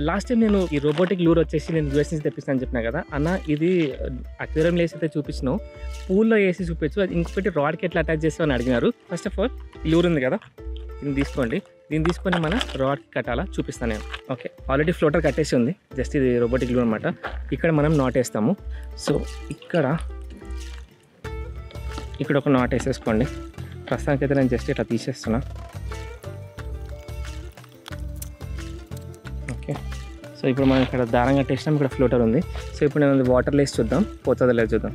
Last time నేను ఈ robotic లూర్ వచ్చేసి నేను యూఎస్ నుంచి తెప్పిస్తాను చెప్పినా కదా అన్న, ఇది అక్వేరియం వేసి అయితే చూపించినావు, పూల్లో వేసి చూపించు, అది ఇంకొకటి రాడ్కి ఎట్లా అటాచ్ చేస్తావు అని అడిగినారు. ఫస్ట్ ఆఫ్ ఆల్ ఈ లూర్ ఉంది కదా, దీన్ని తీసుకోండి. దీన్ని తీసుకొని మన రాడ్కి కట్టాలా చూపిస్తాను నేను. ఓకే, ఆల్రెడీ ఫ్లోటర్ కట్టేసి ఉంది, జస్ట్ ఇది రోబోటిక్ లూర్ అనమాట. ఇక్కడ మనం నాట్ వేస్తాము. సో ఇక్కడ ఒక నాట్ వేసేసుకోండి. ప్రస్తుతానికైతే నేను జస్ట్ ఇట్లా తీసేస్తున్నా. ఓకే, సో ఇప్పుడు మనం ఇక్కడ దారం కట్టేసినాం, ఇక్కడ ఫ్లోటర్ ఉంది. సో ఇప్పుడు నేను వాటర్లో వేసి చూద్దాం, పోతుందో లేదు చూద్దాం.